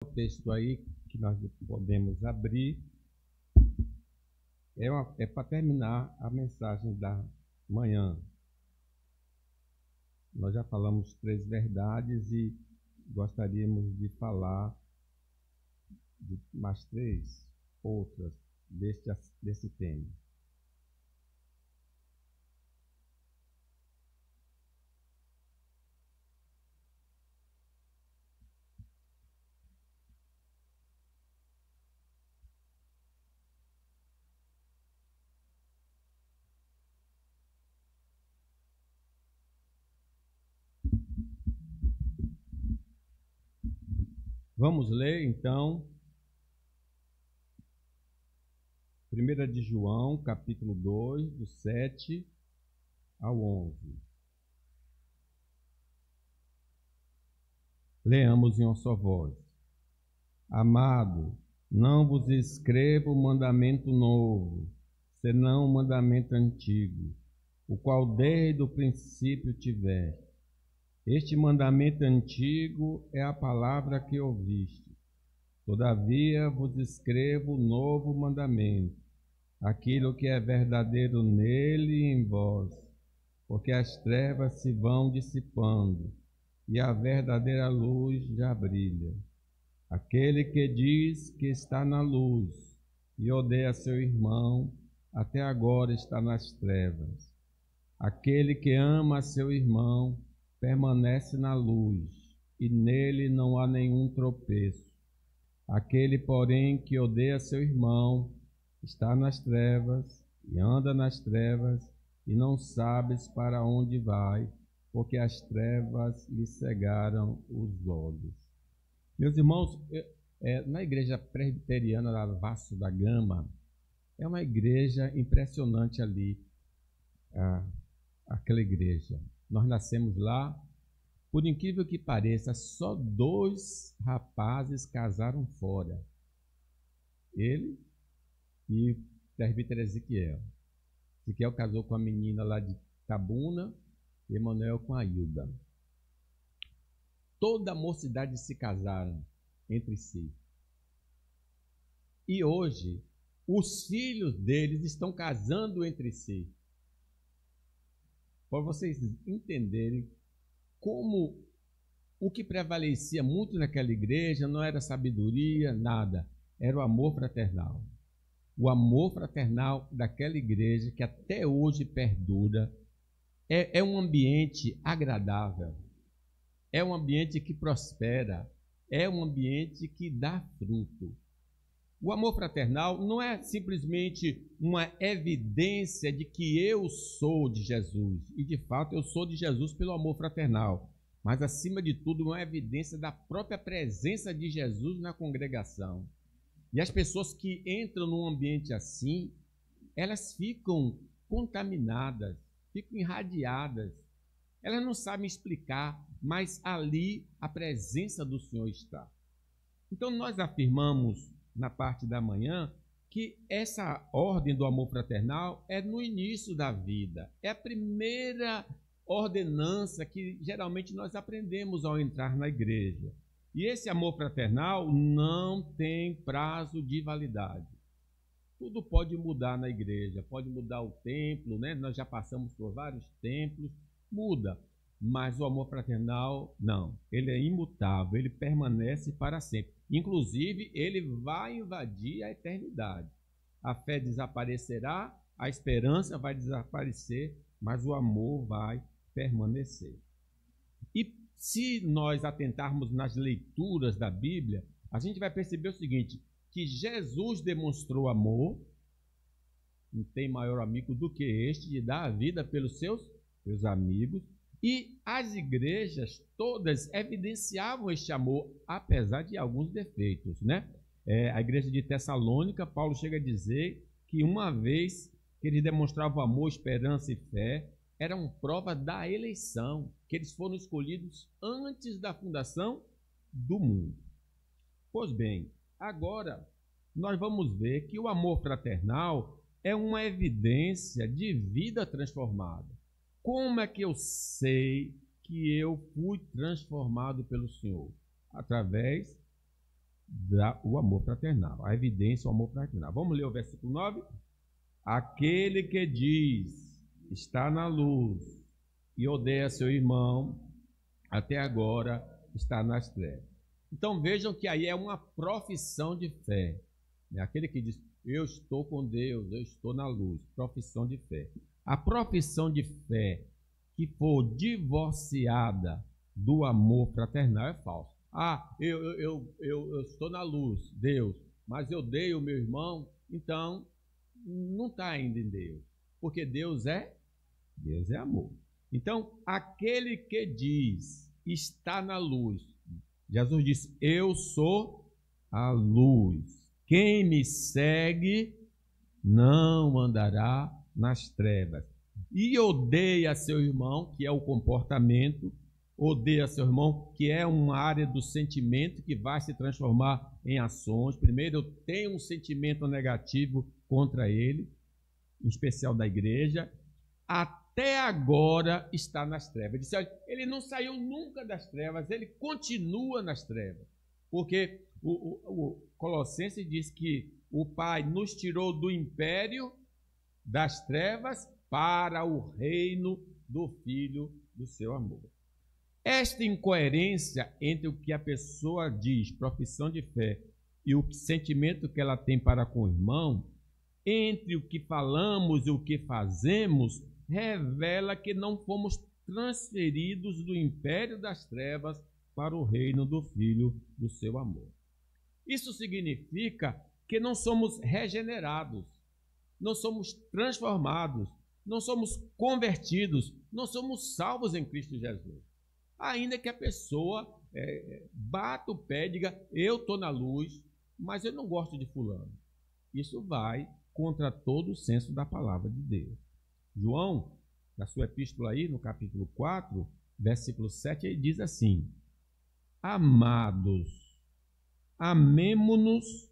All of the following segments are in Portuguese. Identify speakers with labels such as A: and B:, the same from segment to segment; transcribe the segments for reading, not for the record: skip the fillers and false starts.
A: O texto aí que nós podemos abrir é para terminar a mensagem da manhã. Nós já falamos 3 verdades e gostaríamos de falar de mais 3 outras desse tema. Vamos ler, então, 1 de João, capítulo 2, do 7 ao 11. Leamos em uma só voz. Amado, não vos escrevo mandamento novo, senão um mandamento antigo, o qual desde o princípio tiveste. Este mandamento antigo é a palavra que ouviste. Todavia vos escrevo novo mandamento, aquilo que é verdadeiro nele e em vós, porque as trevas se vão dissipando e a verdadeira luz já brilha. Aquele que diz que está na luz e odeia seu irmão, até agora está nas trevas. Aquele que ama seu irmão permanece na luz, e nele não há nenhum tropeço. Aquele, porém, que odeia seu irmão, está nas trevas, e anda nas trevas, e não sabes para onde vai, porque as trevas lhe cegaram os olhos. Meus irmãos, na igreja presbiteriana da Vasco da Gama, é uma igreja impressionante ali, aquela igreja. Nós nascemos lá, por incrível que pareça, só 2 rapazes casaram fora. Ele e o presbítero Ezequiel. Ezequiel casou com a menina lá de Tabuna e Emanuel com a Hilda. Toda a mocidade se casaram entre si. E hoje, os filhos deles estão casando entre si. Para vocês entenderem como o que prevalecia muito naquela igreja não era sabedoria, nada. Era o amor fraternal. O amor fraternal daquela igreja que até hoje perdura. É um ambiente agradável. É um ambiente que prospera. É um ambiente que dá fruto. O amor fraternal não é simplesmente uma evidência de que eu sou de Jesus. E, de fato, eu sou de Jesus pelo amor fraternal. Mas, acima de tudo, uma evidência da própria presença de Jesus na congregação. E as pessoas que entram num ambiente assim, elas ficam contaminadas, ficam irradiadas. Elas não sabem explicar, mas ali a presença do Senhor está. Então, nós afirmamos na parte da manhã, que essa ordem do amor fraternal é no início da vida. É a primeira ordenança que geralmente nós aprendemos ao entrar na igreja. E esse amor fraternal não tem prazo de validade. Tudo pode mudar na igreja, pode mudar o templo, né? Nós já passamos por vários templos, muda. Mas o amor fraternal, não. Ele é imutável, ele permanece para sempre. Inclusive, ele vai invadir a eternidade. A fé desaparecerá, a esperança vai desaparecer, mas o amor vai permanecer. E se nós atentarmos nas leituras da Bíblia, a gente vai perceber o seguinte, que Jesus demonstrou amor, não tem maior amigo do que este, de dar a vida pelos seus amigos, e as igrejas todas evidenciavam este amor, apesar de alguns defeitos, né? A igreja de Tessalônica, Paulo chega a dizer que uma vez que eles demonstravam amor, esperança e fé, eram prova da eleição, que eles foram escolhidos antes da fundação do mundo. Pois bem, agora nós vamos ver que o amor fraternal é uma evidência de vida transformada. Como é que eu sei que eu fui transformado pelo Senhor? Através o amor fraternal, a evidência do amor fraternal. Vamos ler o versículo 9? Aquele que diz, está na luz e odeia seu irmão, até agora está nas trevas. Então vejam que aí é uma profissão de fé. Aquele que diz, eu estou com Deus, eu estou na luz, profissão de fé. A profissão de fé que for divorciada do amor fraternal é falsa. Eu estou na luz, Deus, mas eu odeio o meu irmão, então não está ainda em Deus, porque Deus é amor. Então, aquele que diz, está na luz, Jesus disse, eu sou a luz. Quem me segue não andará nas trevas. E odeia seu irmão, que é o comportamento, odeia seu irmão, que é uma área do sentimento que vai se transformar em ações. Primeiro, eu tenho um sentimento negativo contra ele, em especial da igreja, até agora está nas trevas. Disse, olha, ele não saiu nunca das trevas, ele continua nas trevas, porque o Colossenses diz que o Pai nos tirou do império das trevas para o reino do Filho do seu amor. Esta incoerência entre o que a pessoa diz, profissão de fé, e o sentimento que ela tem para com o irmão, entre o que falamos e o que fazemos, revela que não fomos transferidos do império das trevas para o reino do Filho do seu amor. Isso significa que não somos regenerados, não somos transformados, não somos convertidos, não somos salvos em Cristo Jesus. Ainda que a pessoa bata o pé e diga, eu estou na luz, mas eu não gosto de fulano. Isso vai contra todo o senso da palavra de Deus. João, na sua epístola aí, no capítulo 4, versículo 7, ele diz assim, amados, amemo-nos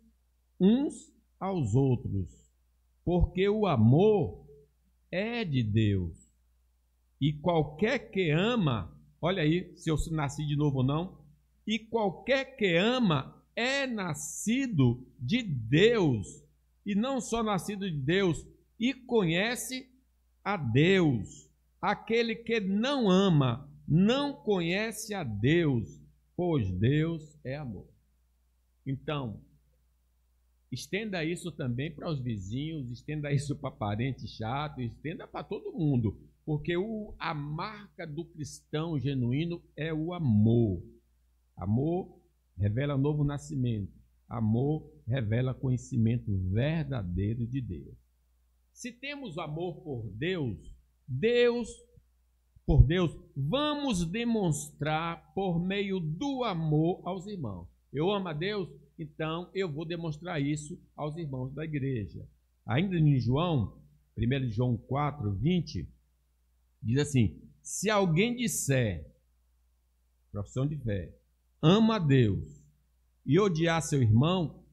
A: uns aos outros, porque o amor é de Deus. E qualquer que ama, olha aí, se eu nasci de novo ou não, e qualquer que ama é nascido de Deus, e não só nascido de Deus, e conhece a Deus. Aquele que não ama, não conhece a Deus, pois Deus é amor. Então, estenda isso também para os vizinhos, estenda isso para parente chato, estenda para todo mundo, porque a marca do cristão genuíno é o amor. Amor revela novo nascimento, amor revela conhecimento verdadeiro de Deus. Se temos amor por Deus, vamos demonstrar por meio do amor aos irmãos. Eu amo a Deus, então eu vou demonstrar isso aos irmãos da igreja. Ainda em João, 1 João 4, 20, diz assim, se alguém disser, profissão de fé, ama a Deus e odiar seu irmão,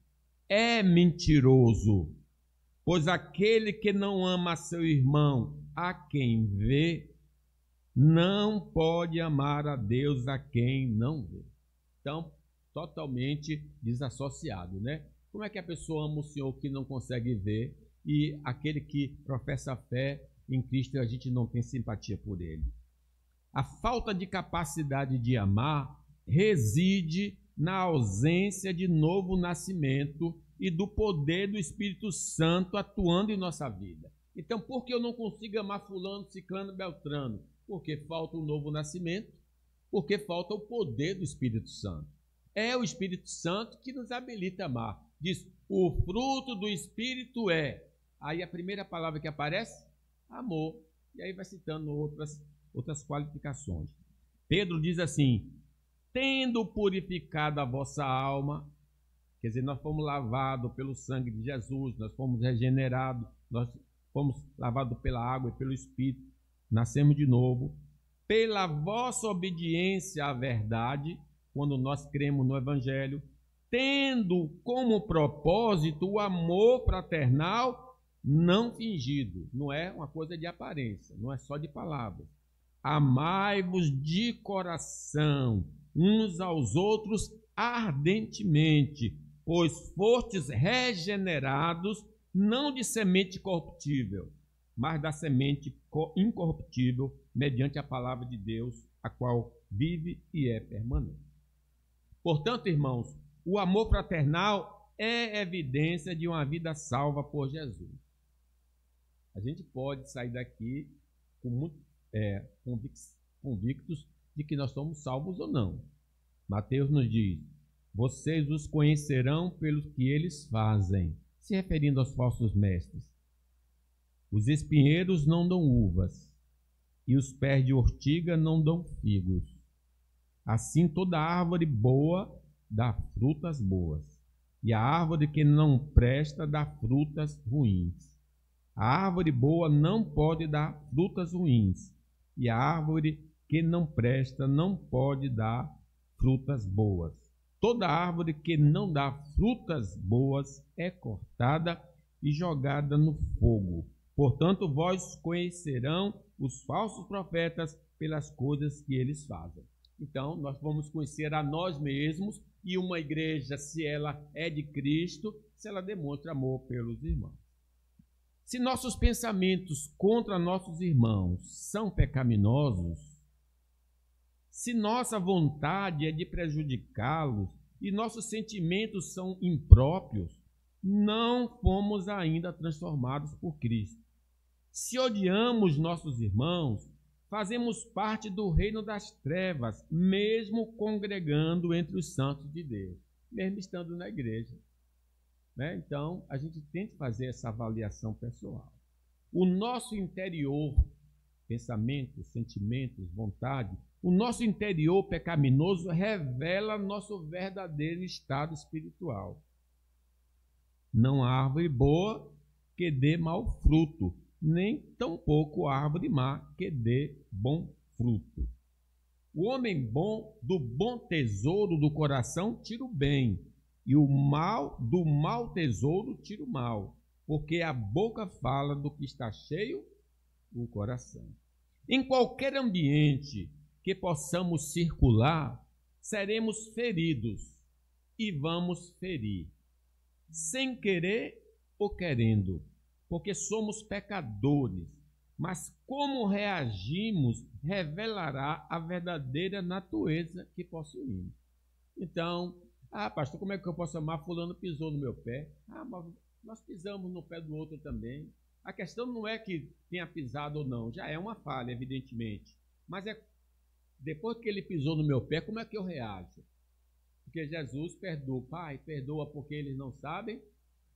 A: é mentiroso, pois aquele que não ama seu irmão, a quem vê, não pode amar a Deus a quem não vê. Então, totalmente desassociado, né? Como é que a pessoa ama o Senhor que não consegue ver e aquele que professa a fé em Cristo a gente não tem simpatia por ele? A falta de capacidade de amar reside na ausência de novo nascimento e do poder do Espírito Santo atuando em nossa vida. Então, por que eu não consigo amar fulano, ciclano, beltrano? Porque falta um novo nascimento, porque falta o poder do Espírito Santo. É o Espírito Santo que nos habilita a amar. Diz, o fruto do Espírito é. Aí a primeira palavra que aparece, amor. E aí vai citando outras qualificações. Pedro diz assim, tendo purificado a vossa alma, quer dizer, nós fomos lavados pelo sangue de Jesus, nós fomos regenerados, nós fomos lavados pela água e pelo Espírito, nascemos de novo, pela vossa obediência à verdade, quando nós cremos no Evangelho, tendo como propósito o amor fraternal não fingido, não é uma coisa de aparência, não é só de palavras. Amai-vos de coração, uns aos outros ardentemente, pois fostes regenerados, não de semente corruptível, mas da semente incorruptível, mediante a palavra de Deus, a qual vive e é permanente. Portanto, irmãos, o amor fraternal é evidência de uma vida salva por Jesus. A gente pode sair daqui com convictos de que nós somos salvos ou não. Mateus nos diz: vocês os conhecerão pelo que eles fazem, se referindo aos falsos mestres. Os espinheiros não dão uvas, e os pés de ortiga não dão figos. Assim toda árvore boa dá frutas boas, e a árvore que não presta dá frutas ruins. A árvore boa não pode dar frutas ruins, e a árvore que não presta não pode dar frutas boas. Toda árvore que não dá frutas boas é cortada e jogada no fogo. Portanto, vós conhecerão os falsos profetas pelas coisas que eles fazem. Então, nós vamos conhecer a nós mesmos, e uma igreja, se ela é de Cristo, se ela demonstra amor pelos irmãos. Se nossos pensamentos contra nossos irmãos são pecaminosos, se nossa vontade é de prejudicá-los e nossos sentimentos são impróprios, não fomos ainda transformados por Cristo. Se odiamos nossos irmãos, fazemos parte do reino das trevas, mesmo congregando entre os santos de Deus, mesmo estando na igreja. Então, a gente tem que fazer essa avaliação pessoal. O nosso interior, pensamentos, sentimentos, vontade, o nosso interior pecaminoso revela nosso verdadeiro estado espiritual. Não há árvore boa que dê mau fruto, nem tampouco árvore má que dê bom fruto. O homem bom, do bom tesouro do coração, tira o bem, e o mal, do mau tesouro, tira o mal, porque a boca fala do que está cheio o coração. Em qualquer ambiente que possamos circular, seremos feridos e vamos ferir, sem querer ou querendo, porque somos pecadores, mas como reagimos revelará a verdadeira natureza que possuímos. Então, pastor, como é que eu posso amar? Fulano pisou no meu pé. Mas nós pisamos no pé do outro também. A questão não é que tenha pisado ou não, já é uma falha, evidentemente. Mas é depois que ele pisou no meu pé, como é que eu reajo? Porque Jesus perdoa. Pai, perdoa porque eles não sabem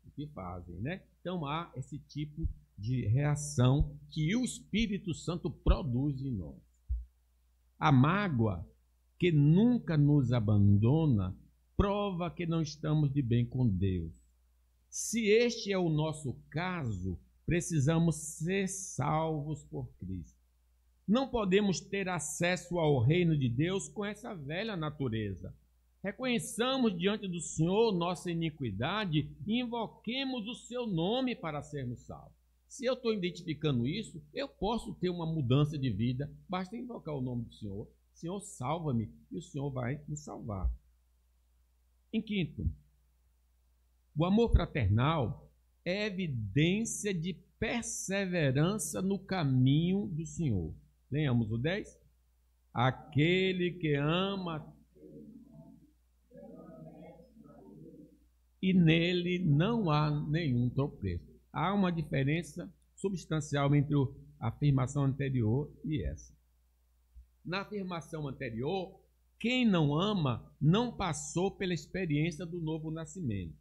A: o que fazem, né? Então há esse tipo de reação que o Espírito Santo produz em nós. A mágoa que nunca nos abandona prova que não estamos de bem com Deus. Se este é o nosso caso, precisamos ser salvos por Cristo. Não podemos ter acesso ao reino de Deus com essa velha natureza. Reconheçamos diante do Senhor nossa iniquidade e invoquemos o seu nome para sermos salvos. Se eu estou identificando isso, eu posso ter uma mudança de vida, basta invocar o nome do Senhor. Senhor, salva-me, e o Senhor vai me salvar. Em quinto, o amor fraternal é evidência de perseverança no caminho do Senhor. Leamos o 10. Aquele que ama e nele não há nenhum tropeço. Há uma diferença substancial entre a afirmação anterior e essa. Na afirmação anterior, quem não ama não passou pela experiência do novo nascimento.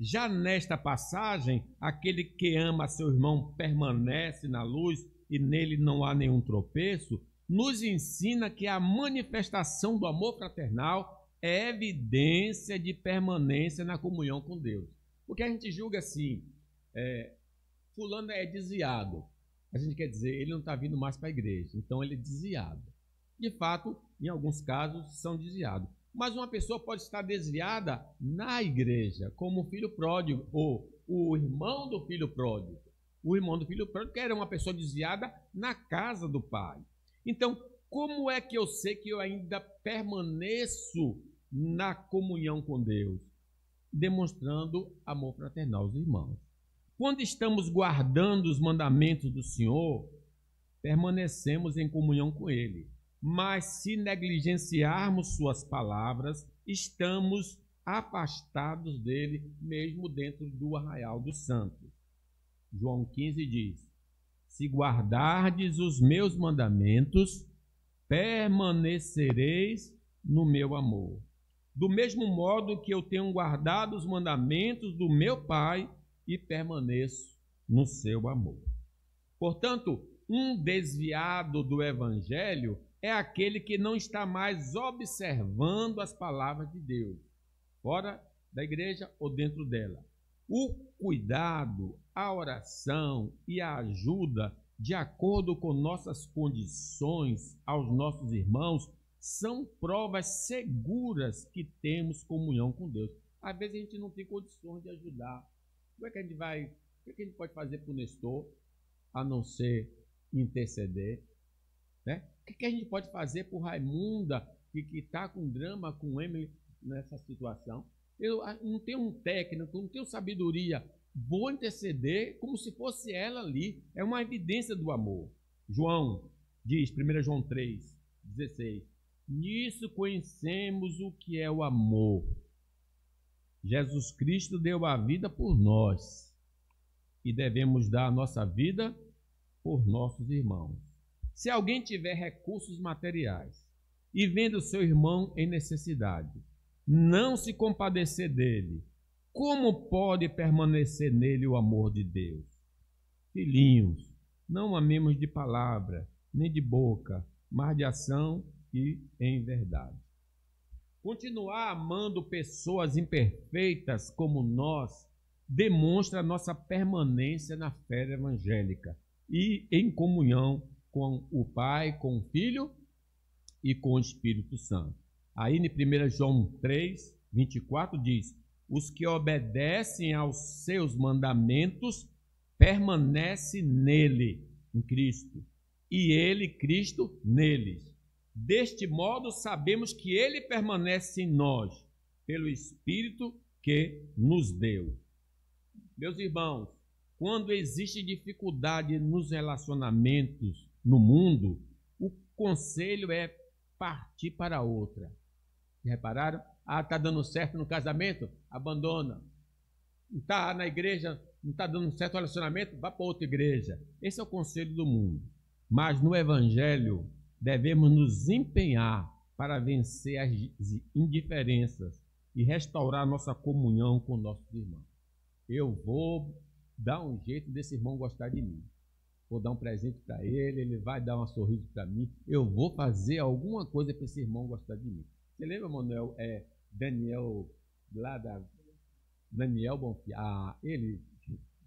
A: Já nesta passagem, aquele que ama seu irmão permanece na luz e nele não há nenhum tropeço, nos ensina que a manifestação do amor fraternal é evidência de permanência na comunhão com Deus. Porque a gente julga assim, fulano é desviado. A gente quer dizer, ele não está vindo mais para a igreja, então ele é desviado. De fato, em alguns casos, são desviados. Mas uma pessoa pode estar desviada na igreja, como o filho pródigo, ou o irmão do filho pródigo. O irmão do filho pródigo era uma pessoa desviada na casa do pai. Então, como é que eu sei que eu ainda permaneço na comunhão com Deus? demonstrando amor fraternal aos irmãos. Quando estamos guardando os mandamentos do Senhor, permanecemos em comunhão com Ele. Mas se negligenciarmos suas palavras, estamos afastados dele, mesmo dentro do arraial dos santos. João 15 diz: se guardardes os meus mandamentos, permanecereis no meu amor. Do mesmo modo que eu tenho guardado os mandamentos do meu Pai e permaneço no seu amor. Portanto, um desviado do Evangelho é aquele que não está mais observando as palavras de Deus, fora da igreja ou dentro dela. O cuidado, a oração e a ajuda, de acordo com nossas condições aos nossos irmãos, são provas seguras que temos comunhão com Deus. Às vezes a gente não tem condições de ajudar. Como é que a gente vai? O que a gente pode fazer para o Nestor, a não ser interceder? Né? O que a gente pode fazer por Raimunda, que está com drama, com Emily nessa situação? Eu não tenho um técnico, não tenho sabedoria. Vou interceder como se fosse ela ali. É uma evidência do amor. João diz, 1 João 3,16: nisso conhecemos o que é o amor. Jesus Cristo deu a vida por nós e devemos dar a nossa vida por nossos irmãos. Se alguém tiver recursos materiais e vendo seu irmão em necessidade, não se compadecer dele, como pode permanecer nele o amor de Deus? Filhinhos, não amemos de palavra, nem de boca, mas de ação e em verdade. Continuar amando pessoas imperfeitas como nós demonstra a nossa permanência na fé evangélica e em comunhão com o Pai, com o Filho e com o Espírito Santo. Aí em 1 João 3, 24 diz: os que obedecem aos seus mandamentos permanecem nele, em Cristo, e ele, Cristo, neles. Deste modo sabemos que ele permanece em nós, pelo Espírito que nos deu. Meus irmãos, quando existe dificuldade nos relacionamentos no mundo, o conselho é partir para outra. Repararam? Está dando certo no casamento? Abandona. Não está na igreja, não está dando certo o relacionamento? Vá para outra igreja. Esse é o conselho do mundo. Mas no Evangelho, devemos nos empenhar para vencer as indiferenças e restaurar nossa comunhão com nossos irmãos. Eu vou dar um jeito desse irmão gostar de mim. Vou dar um presente para ele, ele vai dar um sorriso para mim. Eu vou fazer alguma coisa para esse irmão gostar de mim. Você lembra, Manuel? Daniel, lá da Daniel Bonfim.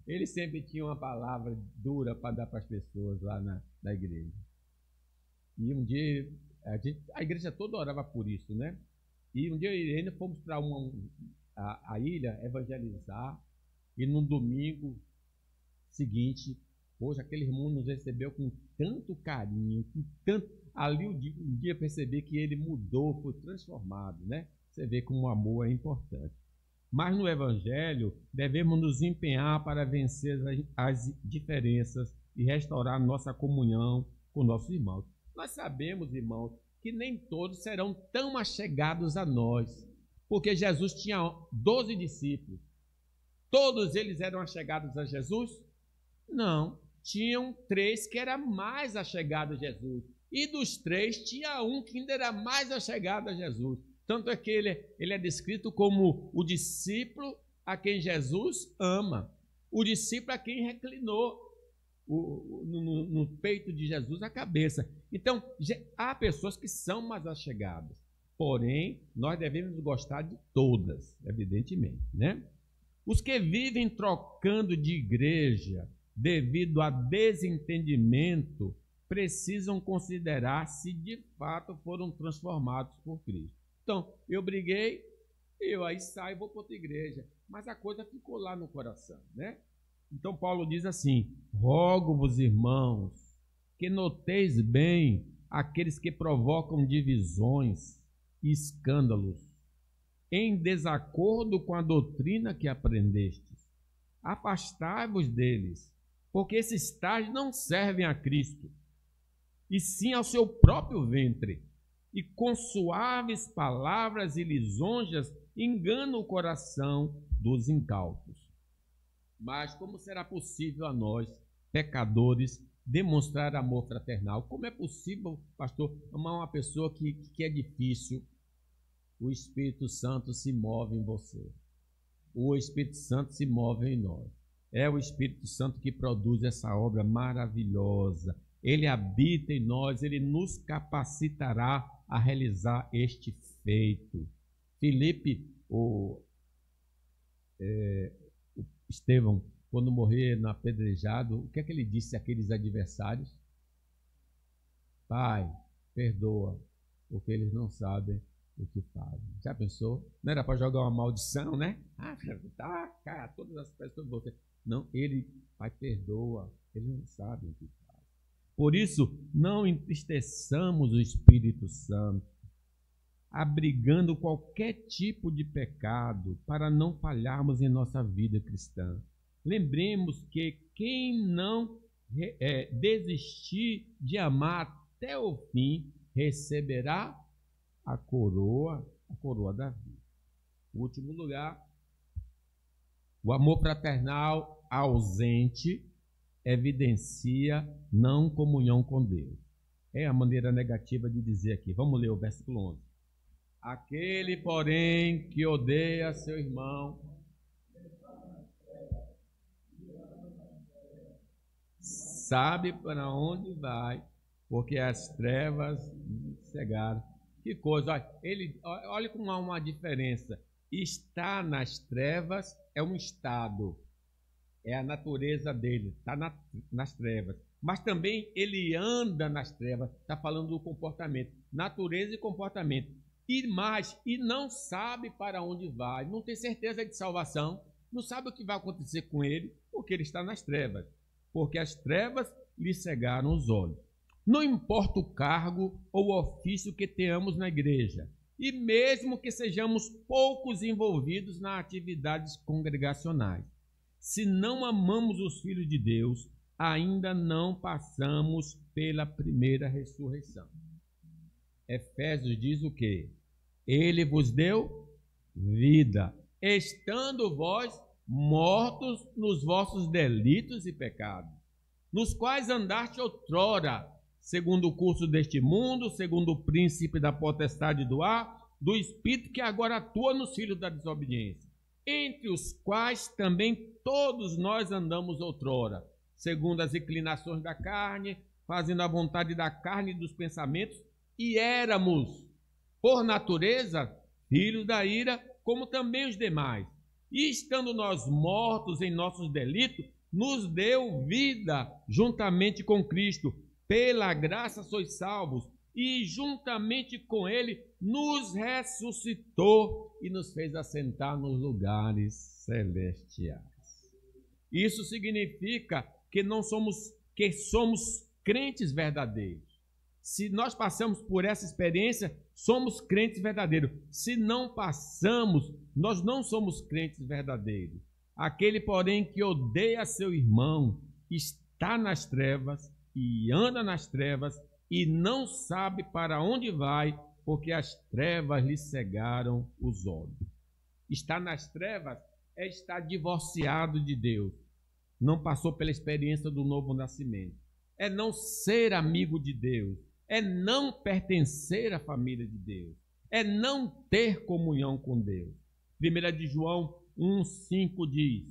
A: Ele sempre tinha uma palavra dura para dar para as pessoas lá na igreja. E um dia, a igreja toda orava por isso, né? E um dia ainda fomos para a ilha evangelizar, e no domingo seguinte, hoje aquele irmão nos recebeu com tanto carinho, com tanto... Ali um dia percebi que ele mudou, foi transformado, né? Você vê como o amor é importante. Mas no Evangelho, devemos nos empenhar para vencer as diferenças e restaurar nossa comunhão com nossos irmãos. Nós sabemos, irmãos, que nem todos serão tão achegados a nós, porque Jesus tinha 12 discípulos. Todos eles eram achegados a Jesus? Não. Tinham 3 que eram mais achegados a Jesus. E dos 3, tinha um que ainda era mais achegado a Jesus. Tanto é que ele é descrito como o discípulo a quem Jesus ama. O discípulo a quem reclinou no peito de Jesus a cabeça. Então, há pessoas que são mais achegadas. Porém, nós devemos gostar de todas, evidentemente, né? Os que vivem trocando de igreja devido a desentendimento precisam considerar se de fato foram transformados por Cristo. Então, eu briguei, eu aí saio e vou para outra igreja, mas a coisa ficou lá no coração, né? Então, Paulo diz assim: rogo-vos, irmãos, que noteis bem aqueles que provocam divisões e escândalos, em desacordo com a doutrina que aprendestes. Afastai-vos deles, porque esses tais não servem a Cristo, e sim ao seu próprio ventre, e com suaves palavras e lisonjas enganam o coração dos incautos. Mas como será possível a nós, pecadores, demonstrar amor fraternal? Como é possível, pastor, amar uma pessoa que é difícil? O Espírito Santo se move em você. O Espírito Santo se move em nós. É o Espírito Santo que produz essa obra maravilhosa. Ele habita em nós, ele nos capacitará a realizar este feito. Filipe, o Estevão, quando morrer no apedrejado, o que é que ele disse àqueles adversários? Pai, perdoa, porque eles não sabem o que fazem. Já pensou? Não era para jogar uma maldição, né? Tá, cara, todas as pessoas você. Não, ele, Pai, perdoa, eles não sabem o que fazem. Por isso, não entristeçamos o Espírito Santo, abrigando qualquer tipo de pecado para não falharmos em nossa vida cristã. Lembremos que quem não desistir de amar até o fim, receberá a coroa da vida. Em último lugar, o amor fraternal ausente evidencia não comunhão com Deus. É a maneira negativa de dizer aqui. Vamos ler o versículo 11. Aquele, porém, que odeia seu irmão, sabe para onde vai, porque as trevas cegaram. Que coisa, olha como há uma diferença. Estar nas trevas é um estado, é a natureza dele, está nas trevas. Mas também ele anda nas trevas, está falando do comportamento, natureza e comportamento. E não sabe para onde vai, não tem certeza de salvação, não sabe o que vai acontecer com ele, porque ele está nas trevas, porque as trevas lhe cegaram os olhos. Não importa o cargo ou o ofício que tenhamos na igreja, e mesmo que sejamos poucos envolvidos nas atividades congregacionais, se não amamos os filhos de Deus, ainda não passamos pela primeira ressurreição. Efésios diz o quê? Ele vos deu vida, estando vós mortos nos vossos delitos e pecados, nos quais andaste outrora, segundo o curso deste mundo, segundo o príncipe da potestade do ar, do espírito que agora atua nos filhos da desobediência, entre os quais também todos nós andamos outrora, segundo as inclinações da carne, fazendo a vontade da carne e dos pensamentos, e éramos, por natureza, filhos da ira, como também os demais. E estando nós mortos em nossos delitos, nos deu vida juntamente com Cristo. Pela graça sois salvos, e juntamente com ele nos ressuscitou e nos fez assentar nos lugares celestiais. Isso significa que somos crentes verdadeiros. Se nós passamos por essa experiência, somos crentes verdadeiros. Se não passamos, nós não somos crentes verdadeiros. Aquele, porém, que odeia seu irmão, está nas trevas e anda nas trevas e não sabe para onde vai, porque as trevas lhe cegaram os olhos. Estar nas trevas é estar divorciado de Deus. Não passou pela experiência do novo nascimento. É não ser amigo de Deus. É não pertencer à família de Deus. É não ter comunhão com Deus. 1 de João 1,5 diz: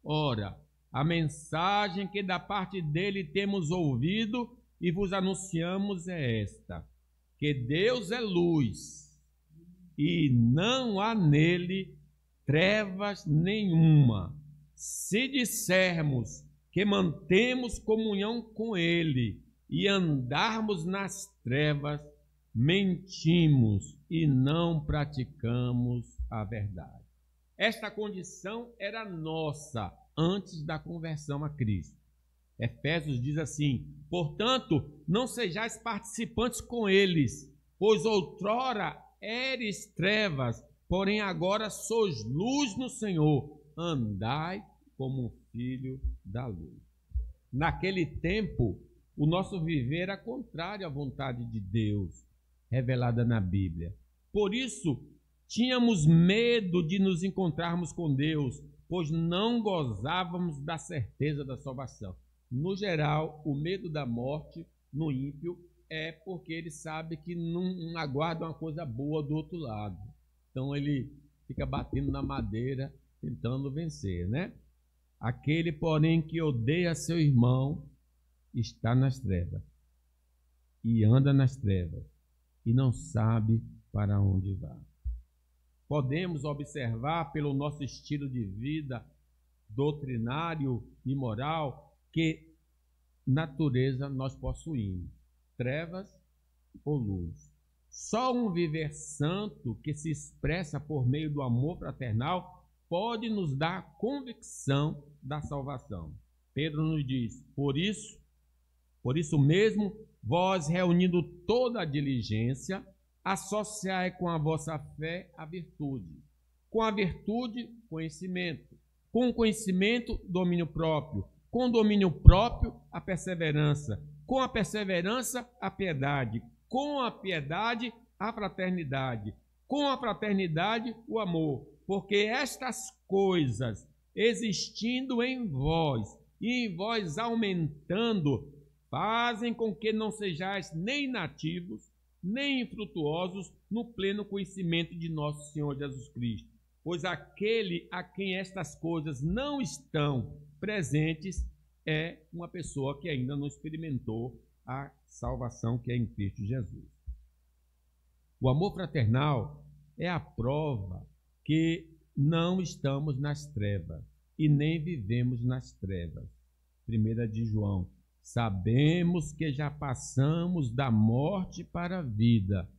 A: ora, a mensagem que da parte dele temos ouvido e vos anunciamos é esta, que Deus é luz e não há nele trevas nenhuma. Se dissermos que mantemos comunhão com ele e andarmos nas trevas, mentimos e não praticamos a verdade. Esta condição era nossa antes da conversão a Cristo. Efésios diz assim: portanto, não sejais participantes com eles, pois outrora eres trevas, porém agora sois luz no Senhor, andai como um filho da luz. Naquele tempo, o nosso viver era contrário à vontade de Deus, revelada na Bíblia. Por isso, tínhamos medo de nos encontrarmos com Deus, pois não gozávamos da certeza da salvação. No geral, o medo da morte no ímpio é porque ele sabe que não aguarda uma coisa boa do outro lado. Então ele fica batendo na madeira, tentando vencer, né? Aquele, porém, que odeia seu irmão está nas trevas e anda nas trevas e não sabe para onde vai. Podemos observar pelo nosso estilo de vida doutrinário e moral que natureza nós possuímos, trevas ou luz. Só um viver santo que se expressa por meio do amor fraternal pode nos dar a convicção da salvação. Pedro nos diz: por isso mesmo, vós reunindo toda a diligência, associai com a vossa fé a virtude, com a virtude, conhecimento, com o conhecimento, domínio próprio, com o domínio próprio, a perseverança, com a perseverança, a piedade, com a piedade, a fraternidade, com a fraternidade, o amor, porque estas coisas, existindo em vós e em vós aumentando, fazem com que não sejais nem nativos, nem infrutuosos no pleno conhecimento de nosso Senhor Jesus Cristo. Pois aquele a quem estas coisas não estão presentes é uma pessoa que ainda não experimentou a salvação que é em Cristo Jesus. O amor fraternal é a prova que não estamos nas trevas e nem vivemos nas trevas. 1 de João: sabemos que já passamos da morte para a vida,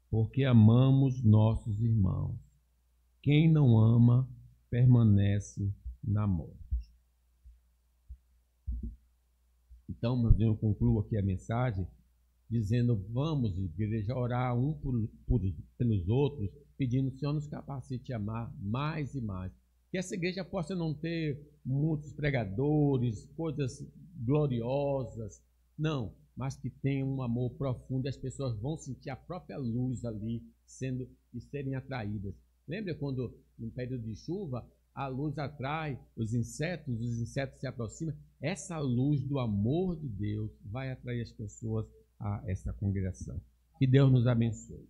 A: porque amamos nossos irmãos. Quem não ama permanece na morte. Então, eu concluo aqui a mensagem dizendo: vamos, igreja, orar pelos outros, pedindo: Senhor, nos capacite a amar mais e mais. Que essa igreja possa não ter muitos pregadores, coisas gloriosas, não, mas que tenha um amor profundo e as pessoas vão sentir a própria luz ali e serem atraídas. Lembra quando, no período de chuva, a luz atrai os insetos se aproximam? Essa luz do amor de Deus vai atrair as pessoas a essa congregação. Que Deus nos abençoe.